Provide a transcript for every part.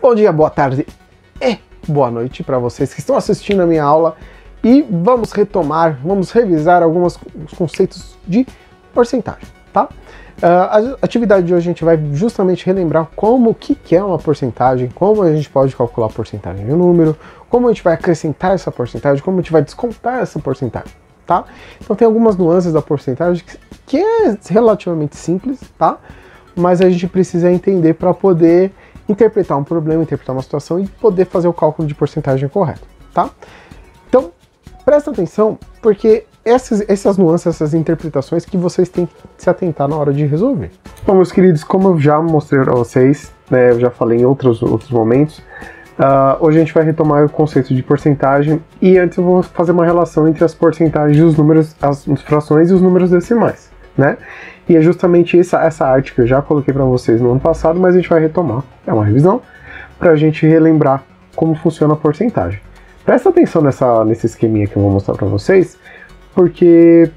Bom dia, boa tarde e boa noite para vocês que estão assistindo a minha aula e vamos revisar alguns conceitos de porcentagem, tá? A atividade de hoje a gente vai justamente relembrar o que é uma porcentagem, como a gente pode calcular a porcentagem de um número, como a gente vai acrescentar essa porcentagem, como a gente vai descontar essa porcentagem, tá? Então tem algumas nuances da porcentagem que é relativamente simples, tá? Mas a gente precisa entender para poder interpretar um problema, interpretar uma situação e poder fazer o cálculo de porcentagem correto, tá? Então, presta atenção, porque essas nuances, essas interpretações que vocês têm que se atentar na hora de resolver. Bom, meus queridos, como eu já mostrei para vocês, né, eu já falei em outros momentos, hoje a gente vai retomar o conceito de porcentagem e antes eu vou fazer uma relação entre as porcentagens dos números, as frações e os números decimais, né? E é justamente essa arte que eu já coloquei para vocês no ano passado, mas a gente vai retomar, é uma revisão, para a gente relembrar como funciona a porcentagem. Presta atenção nesse esqueminha que eu vou mostrar para vocês, porque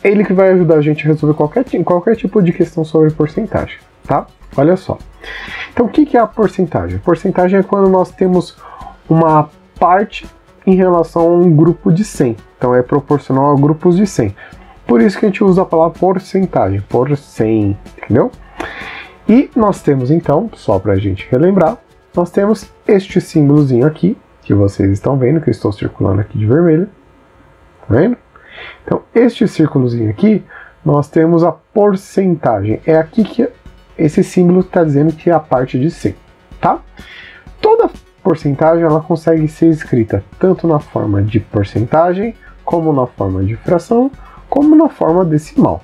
é ele que vai ajudar a gente a resolver qualquer tipo de questão sobre porcentagem, tá? Olha só. Então, o que é a porcentagem? A porcentagem é quando nós temos uma parte em relação a um grupo de 100. Então, é proporcional a grupos de 100. Por isso que a gente usa a palavra porcentagem, por 100, entendeu? E nós temos então, só para a gente relembrar, nós temos este símbolozinho aqui, que vocês estão vendo, que eu estou circulando aqui de vermelho, tá vendo? Então, este círculozinho aqui, nós temos a porcentagem, é aqui que esse símbolo está dizendo que é a parte de 100, tá? Toda porcentagem, ela consegue ser escrita tanto na forma de porcentagem, como na forma de fração, como na forma decimal.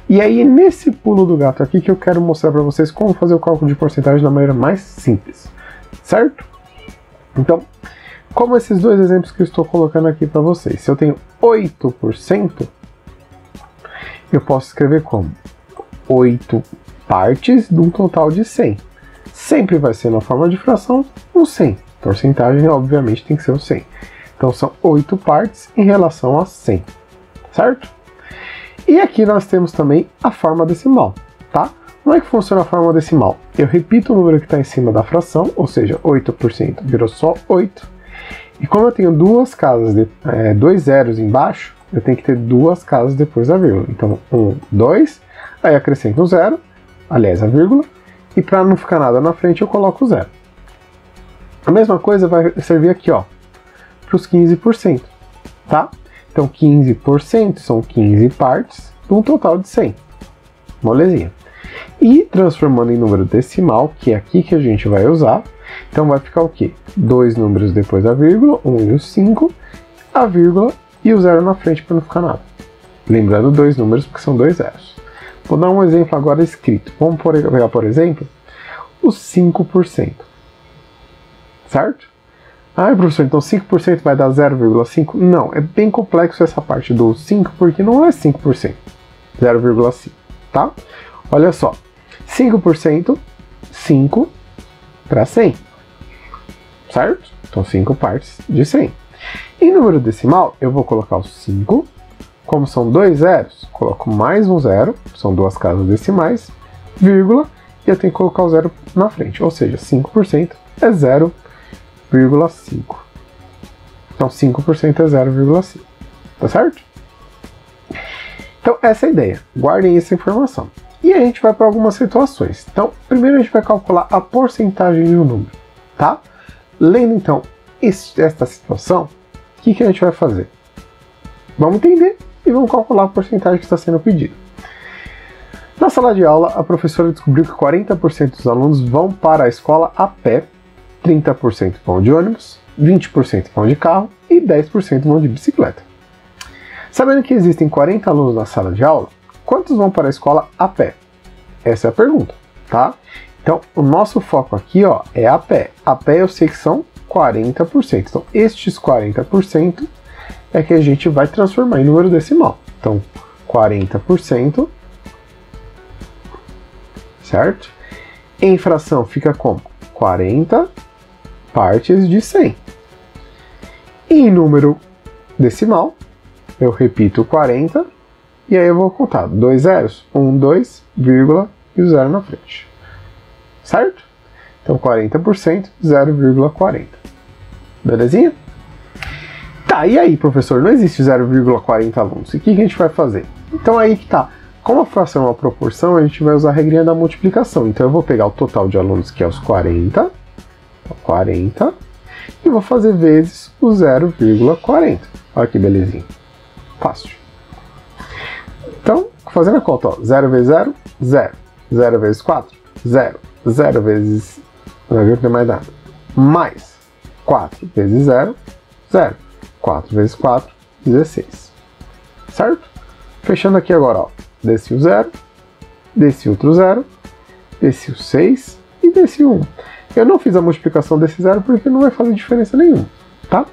E aí, nesse pulo do gato aqui, que eu quero mostrar para vocês como fazer o cálculo de porcentagem da maneira mais simples, certo? Então, como esses dois exemplos que eu estou colocando aqui para vocês, se eu tenho 8%, eu posso escrever como 8 partes de um total de 100. Sempre vai ser na forma de fração o 100. Porcentagem, obviamente, tem que ser o 100. Então, são 8 partes em relação a 100, certo? E aqui nós temos também a forma decimal, tá? Como é que funciona a forma decimal? Eu repito o número que está em cima da fração, ou seja, 8% virou só 8. E como eu tenho duas casas, dois zeros embaixo, eu tenho que ter duas casas depois da vírgula. Então, 1, 2, aí acrescento um zero, aliás, a vírgula, e para não ficar nada na frente eu coloco o zero. A mesma coisa vai servir aqui, ó, para os 15%, tá? Então, 15% são 15 partes de um total de 100. Molezinha. E transformando em número decimal, que é aqui que a gente vai usar, então vai ficar o quê? Dois números depois da vírgula, 1 e o 5, a vírgula e o zero na frente para não ficar nada. Lembrando dois números porque são dois zeros. Vou dar um exemplo agora escrito. Vamos pegar, por exemplo, os 5%. Certo? Ah, professor, então 5% vai dar 0,5? Não, é bem complexo essa parte do 5, porque não é 5%, 0,5, tá? Olha só, 5%, 5 para 100, certo? Então 5 partes de 100. Em número decimal, eu vou colocar os 5, como são dois zeros, coloco mais um zero, são duas casas decimais, vírgula, e eu tenho que colocar o zero na frente, ou seja, 5% é 0,5. Então 5% é 0,5, tá certo? Então essa é a ideia, guardem essa informação. E a gente vai para algumas situações. Então, primeiro a gente vai calcular a porcentagem de um número, tá? Lendo então esta situação, o que a gente vai fazer? Vamos entender e vamos calcular a porcentagem que está sendo pedida. Na sala de aula, a professora descobriu que 40% dos alunos vão para a escola a pé, 30% vão de ônibus, 20% vão de carro e 10% vão de bicicleta. Sabendo que existem 40 alunos na sala de aula, quantos vão para a escola a pé? Essa é a pergunta, tá? Então, o nosso foco aqui, ó, é a pé. A pé eu sei que são 40%. Então, estes 40% é que a gente vai transformar em número decimal. Então, 40%, certo? Em fração fica como? 40 partes de 100. E em número decimal, eu repito 40, e aí eu vou contar dois zeros, 1, 2, vírgula, e o zero na frente. Certo? Então 40%, 0,40. Belezinha? Tá, e aí, professor? Não existe 0,40 alunos. E o que a gente vai fazer? Então aí que tá. Como a fração é uma proporção, a gente vai usar a regrinha da multiplicação. Então eu vou pegar o total de alunos, que é os 40, e vou fazer vezes o 0,40. Olha que belezinha. Fácil. Então, fazendo a conta, ó, 0 vezes 0, 0. 0 vezes 4, 0. 0 vezes... não tem mais nada. Mais 4 vezes 0, 0. 4 vezes 4, 16. Certo? Fechando aqui agora, ó. Desci o 0, desci outro 0, desci o 6 e desci o 1. Eu não fiz a multiplicação desse 0 porque não vai fazer diferença nenhuma, tá?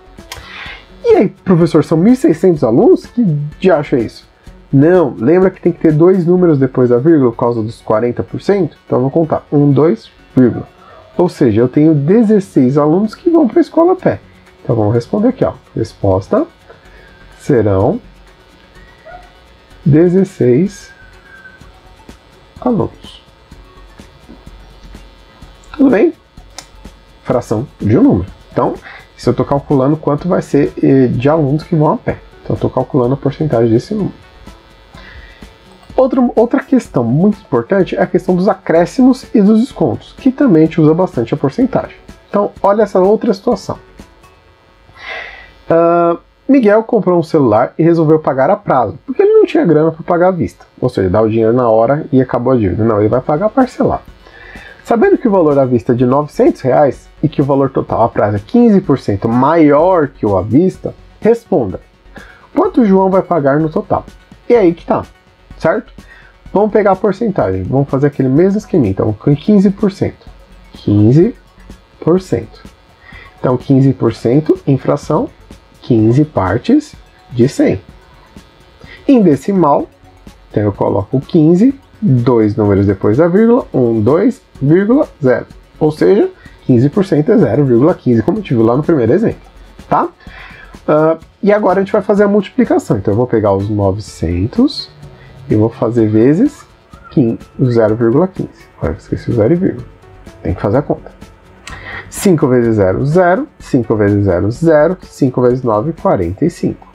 E aí, professor, são 1.600 alunos? Que diacho é isso? Não, lembra que tem que ter dois números depois da vírgula por causa dos 40%? Então eu vou contar 1, 2, vírgula. Ou seja, eu tenho 16 alunos que vão para a escola a pé. Então vamos responder aqui, ó. Resposta serão 16 alunos. Tudo bem? Fração de um número. Então, se eu estou calculando quanto vai ser de alunos que vão a pé. Então eu estou calculando a porcentagem desse número. Outra questão muito importante é a questão dos acréscimos e dos descontos, que também a gente usa bastante a porcentagem. Então, olha essa outra situação. Miguel comprou um celular e resolveu pagar a prazo, porque ele não tinha grana para pagar à vista. Ou seja, dá o dinheiro na hora e acabou a dívida. Não, ele vai pagar parcelado. Sabendo que o valor à vista é de R$ 900 e que o valor total a prazo é 15% maior que o à vista, responda: quanto o João vai pagar no total? E aí que tá, certo? Vamos pegar a porcentagem, vamos fazer aquele mesmo esquema. Então, com 15%. 15%. Então, 15% em fração, 15 partes de 100. Em decimal, então eu coloco 15, dois números depois da vírgula, 1, 2, vírgula, 0. Ou seja, 15% é 0,15, como a gente viu lá no primeiro exemplo, tá? E agora a gente vai fazer a multiplicação. Então eu vou pegar os 900 e vou fazer vezes 0,15. Agora eu esqueci o 0, tem que fazer a conta. 5 vezes 0, 0. 5 vezes 0, 0. 5 vezes 9, 45.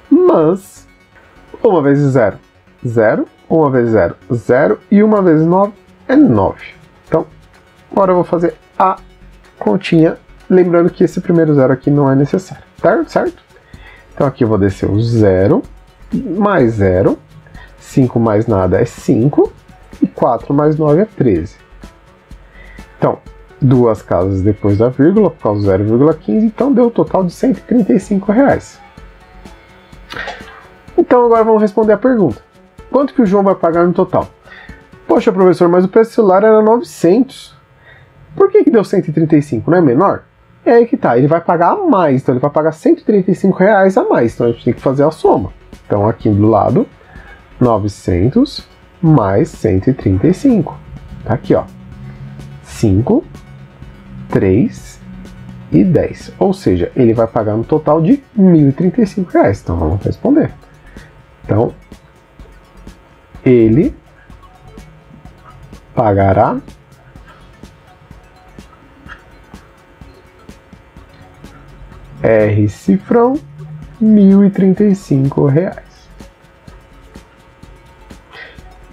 Mas 1 vezes 0, 0. 1 vezes 0, 0. E 1 vezes 9 é 9. Então, agora eu vou fazer a continha. Lembrando que esse primeiro 0 aqui não é necessário, certo? Então aqui eu vou descer o 0, mais 0. 5 mais nada é 5. E 4 mais 9 é 13. Então, duas casas depois da vírgula, por causa do 0,15, então deu um total de R$ 135,00. Então agora vamos responder a pergunta. Quanto que o João vai pagar no total? Poxa, professor, mas o preço do celular era 900. Por que deu 135? Não é menor? É aí que tá, ele vai pagar a mais, então ele vai pagar R$ 135,00 a mais, então a gente tem que fazer a soma. Então aqui do lado, 900 mais 135. Tá aqui, ó. 5, 3 e 10. Ou seja, ele vai pagar no total de R$ 1.035. Então vamos responder. Então, ele pagará R cifrão R$ 1.035.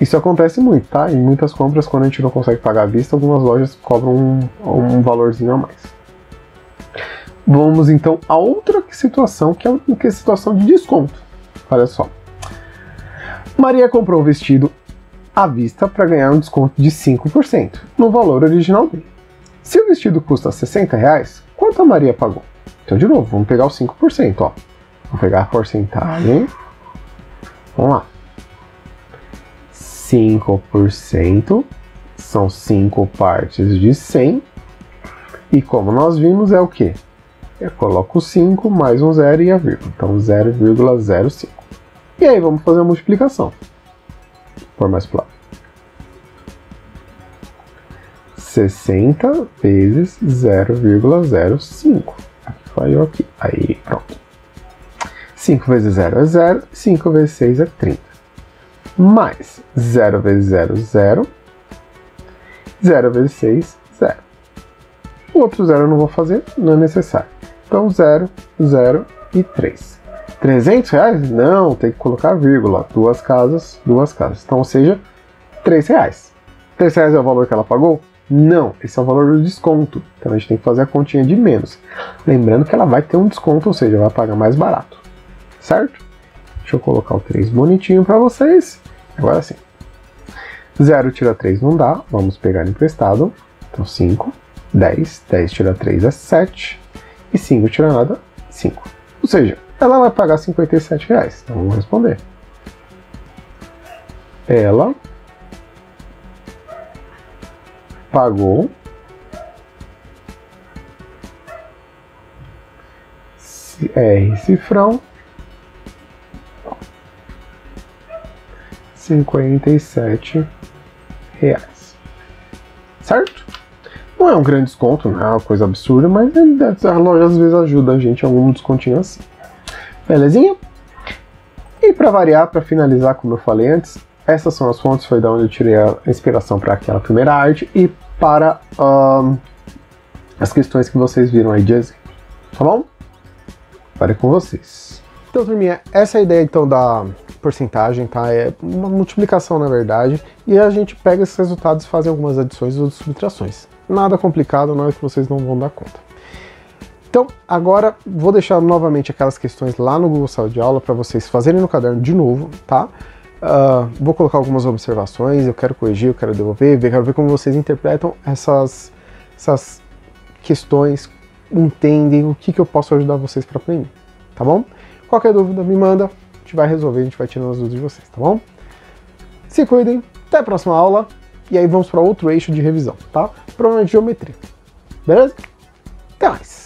Isso acontece muito, tá? Em muitas compras, quando a gente não consegue pagar à vista, algumas lojas cobram um valorzinho a mais. Vamos então a outra situação, que é a situação de desconto. Olha só. Maria comprou um vestido à vista para ganhar um desconto de 5% no valor original dele. Se o vestido custa R$ 60,00, quanto a Maria pagou? Então, de novo, vamos pegar os 5%, ó. Vamos pegar a porcentagem. Vamos lá. 5% são 5 partes de 100. E como nós vimos, é o quê? Eu coloco o 5 mais um 0 e a vírgula. Então, 0,05. E aí, vamos fazer a multiplicação. Por mais pro lado. 60 vezes 0,05. Falhou aqui. Aí, pronto. 5 vezes 0 é 0. 5 vezes 6 é 30. Mais 0 vezes 0, 0. 0 vezes 6, 0. O outro 0 eu não vou fazer, não é necessário. Então 0, 0 e 3. 300 reais? Não, tem que colocar vírgula. Duas casas, duas casas. Então, ou seja, 3 reais. 3 reais é o valor que ela pagou? Não, esse é o valor do desconto. Então a gente tem que fazer a continha de menos. Lembrando que ela vai ter um desconto, ou seja, vai pagar mais barato. Certo? Deixa eu colocar o 3 bonitinho para vocês. Agora sim. 0 tira 3 não dá, vamos pegar emprestado. Então 5, 10, 10 tira 3 é 7. E 5 tira nada, 5. Ou seja, ela vai pagar 57 reais. Então vamos responder. Ela pagou R cifrão 57 reais. Certo? Não é um grande desconto, não é uma coisa absurda, mas a loja às vezes ajuda a gente a algum descontinho assim. Belezinha? E para variar, para finalizar, como eu falei antes, essas são as fontes, foi da onde eu tirei a inspiração para aquela primeira arte e para as questões que vocês viram aí de exemplo. Tá bom? Agora é com vocês. Então, turminha, essa é a ideia então da porcentagem, tá? É uma multiplicação, na verdade, e a gente pega esses resultados e faz algumas adições ou subtrações. Nada complicado, nada que vocês não vão dar conta. Então, agora vou deixar novamente aquelas questões lá no Google Sala de Aula para vocês fazerem no caderno de novo, tá? Vou colocar algumas observações, eu quero corrigir, eu quero devolver, quero ver como vocês interpretam essas questões, entendem o que eu posso ajudar vocês para aprender, tá bom? Qualquer dúvida, me manda, a gente vai resolver, a gente vai tirando as dúvidas de vocês, tá bom? Se cuidem, até a próxima aula, e aí vamos para outro eixo de revisão, tá? Provavelmente geometria, beleza? Até mais!